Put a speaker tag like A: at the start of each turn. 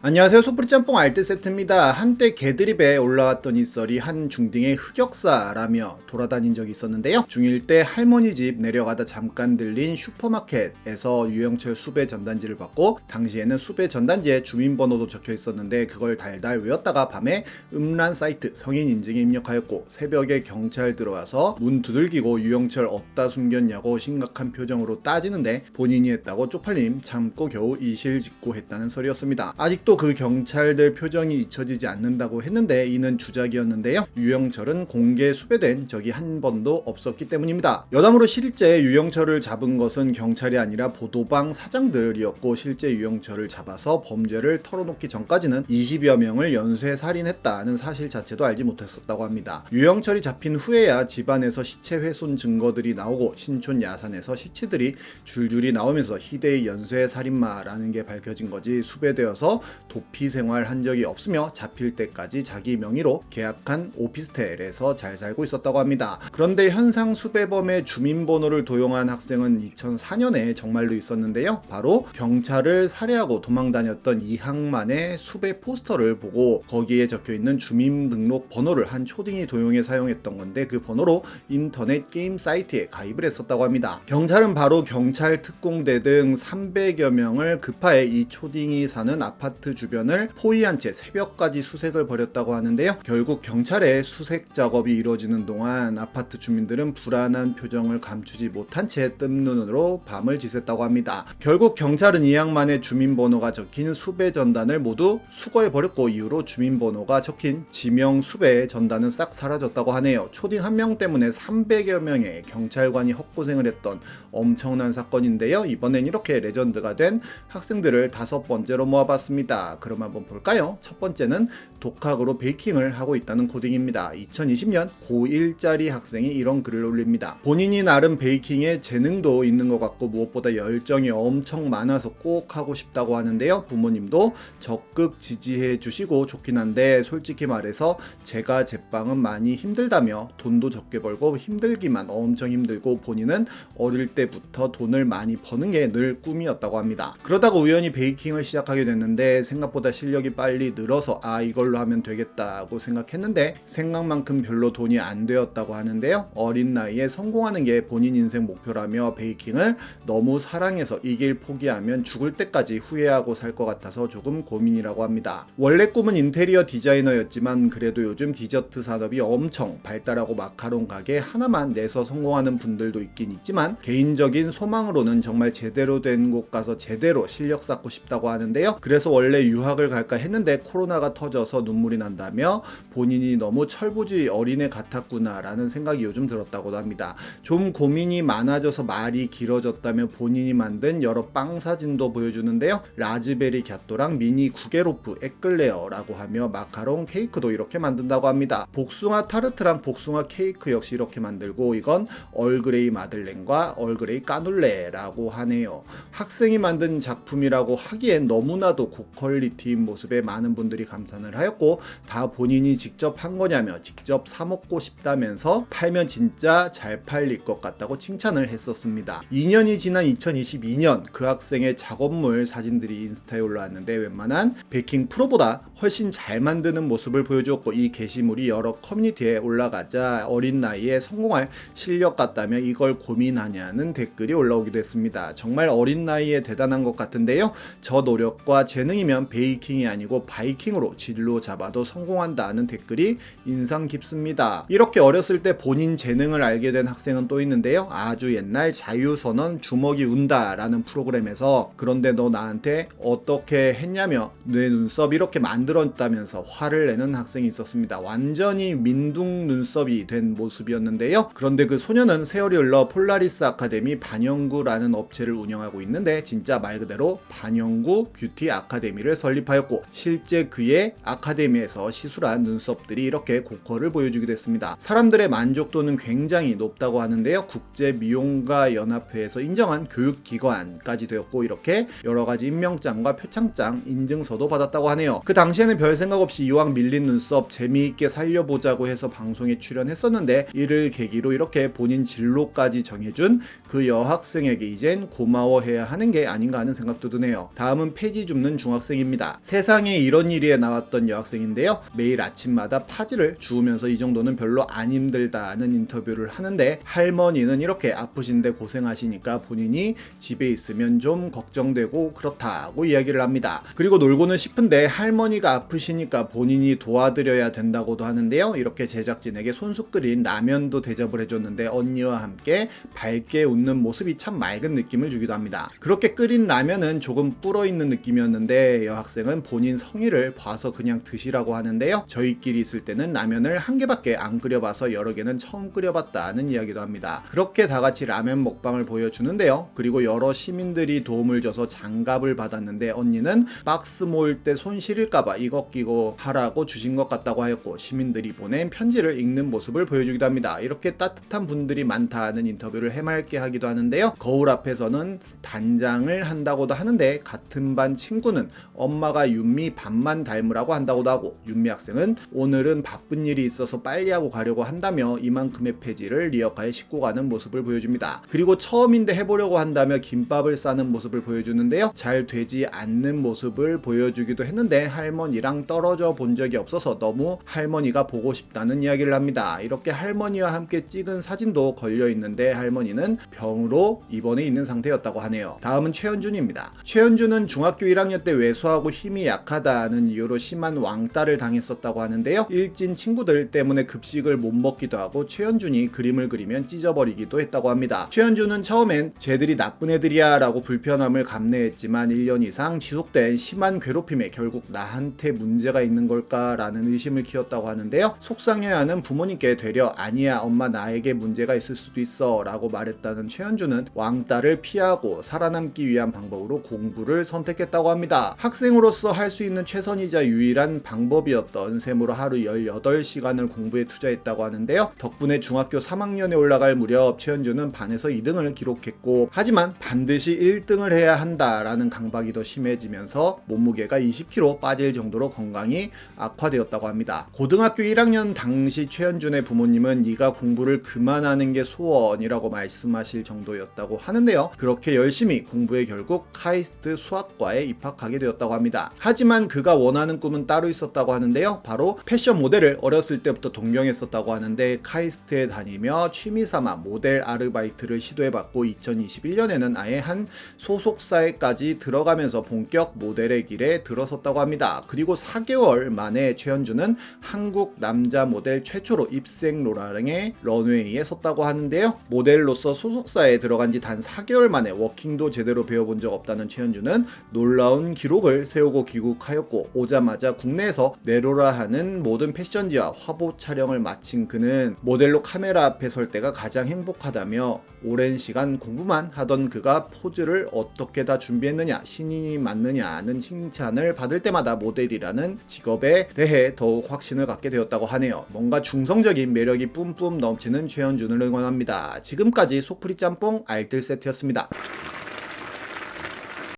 A: 안녕하세요. 소프리 짬뽕 알뜰 세트입니다. 한때 개드립에 올라왔던 이 썰이 한 중딩의 흑역사라며 돌아다닌 적이 있었는데요. 중1 때 할머니 집 내려가다 잠깐 들린 슈퍼마켓에서 유영철 수배 전단지를 받고, 당시에는 수배 전단지에 주민번호도 적혀 있었는데 그걸 달달 외웠다가 밤에 음란 사이트 성인 인증에 입력하였고, 새벽에 경찰 들어와서 문 두들기고 유영철 어디다 숨겼냐고 심각한 표정으로 따지는데 본인이 했다고 쪽팔림 참고 겨우 이실직고했다는 설이었습니다. 아직도 그 경찰들 표정이 잊혀지지 않는다고 했는데 이는 주작이었는데요. 유영철은 공개 수배된 적이 한 번도 없었기 때문입니다. 여담으로 실제 유영철을 잡은 것은 경찰이 아니라 보도방 사장들이었고, 실제 유영철을 잡아서 범죄를 털어놓기 전까지는 20여 명을 연쇄 살인했다는 사실 자체도 알지 못했었다고 합니다. 유영철이 잡힌 후에야 집안에서 시체 훼손 증거들이 나오고 신촌 야산에서 시체들이 줄줄이 나오면서 희대의 연쇄 살인마라는 게 밝혀진 거지, 수배되어서 도피 생활한 적이 없으며 잡힐 때까지 자기 명의로 계약한 오피스텔에서 잘 살고 있었다고 합니다. 그런데 현상 수배범의 주민번호를 도용한 학생은 2004년에 정말로 있었는데요. 바로 경찰을 살해하고 도망다녔던 이항만의 수배 포스터를 보고 거기에 적혀있는 주민등록 번호를 한 초딩이 도용해 사용했던 건데, 그 번호로 인터넷 게임 사이트에 가입을 했었다고 합니다. 경찰은 바로 경찰 특공대 등 300여 명을 급하에 이 초딩이 사는 아파트 주변을 포위한 채 새벽까지 수색을 벌였다고 하는데요. 결국 경찰의 수색 작업이 이루어지는 동안 아파트 주민들은 불안한 표정을 감추지 못한 채 뜬 눈으로 밤을 지샜다고 합니다. 결국 경찰은 이양만의 주민번호가 적힌 수배 전단을 모두 수거해버렸고, 이후로 주민번호가 적힌 지명 수배 전단은 싹 사라졌다고 하네요. 초딩 한 명 때문에 300여 명의 경찰관이 헛고생을 했던 엄청난 사건인데요. 이번엔 이렇게 레전드가 된 학생들을 5번째로 모아봤습니다. 그럼 한번 볼까요? 첫 번째는 독학으로 베이킹을 하고 있다는 코딩입니다. 2020년 고1짜리 학생이 이런 글을 올립니다. 본인이 나름 베이킹에 재능도 있는 것 같고 무엇보다 열정이 엄청 많아서 꼭 하고 싶다고 하는데요. 부모님도 적극 지지해 주시고 좋긴 한데, 솔직히 말해서 제가 제빵은 많이 힘들다며 돈도 적게 벌고 힘들기만 엄청 힘들고, 본인은 어릴 때부터 돈을 많이 버는 게 늘 꿈이었다고 합니다. 그러다가 우연히 베이킹을 시작하게 됐는데 생각보다 실력이 빨리 늘어서 이걸로 하면 되겠다고 생각했는데 생각만큼 별로 돈이 안 되었다고 하는데요. 어린 나이에 성공하는 게 본인 인생 목표라며 베이킹을 너무 사랑해서 이 길 포기하면 죽을 때까지 후회하고 살 것 같아서 조금 고민이라고 합니다. 원래 꿈은 인테리어 디자이너였지만 그래도 요즘 디저트 산업이 엄청 발달하고 마카롱 가게 하나만 내서 성공하는 분들도 있긴 있지만, 개인적인 소망으로는 정말 제대로 된 곳 가서 제대로 실력 쌓고 싶다고 하는데요. 그래서 원래 유학을 갈까 했는데 코로나가 터져서 눈물이 난다며 본인이 너무 철부지 어린애 같았구나 라는 생각이 요즘 들었다고도 합니다. 좀 고민이 많아져서 말이 길어졌다며 본인이 만든 여러 빵 사진도 보여주는데요. 라즈베리 갸또랑 미니 구게로프 에클레어라고 하며 마카롱 케이크도 이렇게 만든다고 합니다. 복숭아 타르트랑 복숭아 케이크 역시 이렇게 만들고, 이건 얼그레이 마들렌과 얼그레이 까눌레라고 하네요. 학생이 만든 작품이라고 하기엔 너무나도 고퀄리티인 모습에 많은 분들이 감탄을 하였고, 다 본인이 직접 한 거냐며 직접 사 먹고 싶다면서 팔면 진짜 잘 팔릴 것 같다고 칭찬을 했었습니다. 2년이 지난 2022년 그 학생의 작업물 사진들이 인스타에 올라왔는데 웬만한 베이킹 프로보다 훨씬 잘 만드는 모습을 보여주었고, 이 게시물이 여러 커뮤니티에 올라가자 어린 나이에 성공할 실력 같다며 이걸 고민하냐는 댓글이 올라오기도 했습니다. 정말 어린 나이에 대단한 것 같은데요. 저 노력과 재능이면 베이킹이 아니고 바이킹으로 진로 잡아도 성공한다는 댓글이 인상 깊습니다. 이렇게 어렸을 때 본인 재능을 알게 된 학생은 또 있는데요. 아주 옛날 자유선언 주먹이 운다 라는 프로그램에서 그런데 너 나한테 어떻게 했냐며 내 눈썹 이렇게 만들었다면서 화를 내는 학생이 있었습니다. 완전히 민둥 눈썹이 된 모습이었는데요. 그런데 그 소녀는 세월이 흘러 폴라리스 아카데미 반영구라는 업체를 운영하고 있는데, 진짜 말 그대로 반영구 뷰티 아카데미를 설립하였고, 실제 그의 아카데미에서 시술한 눈썹들이 이렇게 고퀄을 보여주기도 했습니다. 사람들의 만족도는 굉장히 높다고 하는데요. 국제미용가연합회에서 인정한 교육기관까지 되었고, 이렇게 여러가지 임명장과 표창장 인증서도 받았다고 하네요. 그 당시에는 별 생각 없이 이왕 밀린 눈썹 재미있게 살려보자고 해서 방송에 출연했었는데, 이를 계기로 이렇게 본인 진로까지 정해준 그 여학생에게 이젠 고마워해야 하는 게 아닌가 하는 생각도 드네요. 다음은 폐지 줍는 중학생 여학생입니다. 세상에 이런 일이 나왔던 여학생인데요. 매일 아침마다 파지를 주우면서 이 정도는 별로 안 힘들다는 인터뷰를 하는데, 할머니는 이렇게 아프신데 고생하시니까 본인이 집에 있으면 좀 걱정되고 그렇다고 이야기를 합니다. 그리고 놀고는 싶은데 할머니가 아프시니까 본인이 도와드려야 된다고도 하는데요. 이렇게 제작진에게 손수 끓인 라면도 대접을 해줬는데 언니와 함께 밝게 웃는 모습이 참 맑은 느낌을 주기도 합니다. 그렇게 끓인 라면은 조금 불어있는 느낌이었는데 여학생은 본인 성의를 봐서 그냥 드시라고 하는데요. 저희끼리 있을 때는 라면을 한 개밖에 안 끓여봐서 여러 개는 처음 끓여봤다는 이야기도 합니다. 그렇게 다 같이 라면 먹방을 보여주는데요. 그리고 여러 시민들이 도움을 줘서 장갑을 받았는데 언니는 박스 모을 때 손 시릴까봐 이거 끼고 하라고 주신 것 같다고 하였고, 시민들이 보낸 편지를 읽는 모습을 보여주기도 합니다. 이렇게 따뜻한 분들이 많다는 인터뷰를 해맑게 하기도 하는데요. 거울 앞에서는 단장을 한다고도 하는데 같은 반 친구는 엄마가 윤미 반만 닮으라고 한다고도 하고, 윤미 학생은 오늘은 바쁜 일이 있어서 빨리 하고 가려고 한다며 이만큼의 페이지를 리어카에 싣고 가는 모습을 보여줍니다. 그리고 처음인데 해보려고 한다며 김밥을 싸는 모습을 보여주는데요. 잘 되지 않는 모습을 보여주기도 했는데 할머니랑 떨어져 본 적이 없어서 너무 할머니가 보고 싶다는 이야기를 합니다. 이렇게 할머니와 함께 찍은 사진도 걸려 있는데 할머니는 병으로 입원해 있는 상태였다고 하네요. 다음은 최현준입니다. 최현준은 중학교 1학년 때 외소하고 힘이 약하다는 이유로 심한 왕따를 당했었다고 하는데요. 일진 친구들 때문에 급식을 못 먹기도 하고 최현준이 그림을 그리면 찢어버리기도 했다고 합니다. 최현준은 처음엔 쟤들이 나쁜 애들이야 라고 불편함을 감내했지만 1년 이상 지속된 심한 괴롭힘에 결국 나한테 문제가 있는 걸까 라는 의심을 키웠다고 하는데요. 속상해하는 부모님께 되려 아니야 엄마 나에게 문제가 있을 수도 있어 라고 말했다는 최현준은 왕따를 피하고 살아남기 위한 방법으로 공부를 선택했다고 합니다. 학생으로서 할 수 있는 최선이자 유일한 방법이었던 셈으로 하루 18시간을 공부에 투자했다고 하는데요. 덕분에 중학교 3학년에 올라갈 무렵 최현준은 반에서 2등을 기록했고, 하지만 반드시 1등을 해야 한다라는 강박이 더 심해지면서 몸무게가 20kg 빠질 정도로 건강이 악화되었다고 합니다. 고등학교 1학년 당시 최현준의 부모님은 네가 공부를 그만하는 게 소원이라고 말씀하실 정도였다고 하는데요. 그렇게 열심히 공부해 결국 카이스트 수학과에 입학하게 되었다고 합니다. 하지만 그가 원하는 꿈은 따로 있었다고 하는데요. 바로 패션 모델을 어렸을 때부터 동경했었다고 하는데 카이스트에 다니며 취미삼아 모델 아르바이트를 시도해봤고 2021년에는 아예 한 소속사에까지 들어가면서 본격 모델의 길에 들어섰다고 합니다. 그리고 4개월 만에 최현준은 한국 남자 모델 최초로 입생 로랑의 런웨이에 섰다고 하는데요. 모델로서 소속사에 들어간 지 단 4개월 만에 워킹도 제대로 배워본 적 없다는 최현준은 놀라운 기록을 세우고 귀국하였고, 오자마자 국내에서 내로라 하는 모든 패션지와 화보 촬영을 마친 그는 모델로 카메라 앞에 설 때가 가장 행복하다며 오랜 시간 공부만 하던 그가 포즈를 어떻게 다 준비했느냐, 신인이 맞느냐는 칭찬을 받을 때마다 모델이라는 직업에 대해 더욱 확신을 갖게 되었다고 하네요. 뭔가 중성적인 매력이 뿜뿜 넘치는 최현준을 응원합니다. 지금까지 속풀이 짬뽕 알뜰 세트였습니다.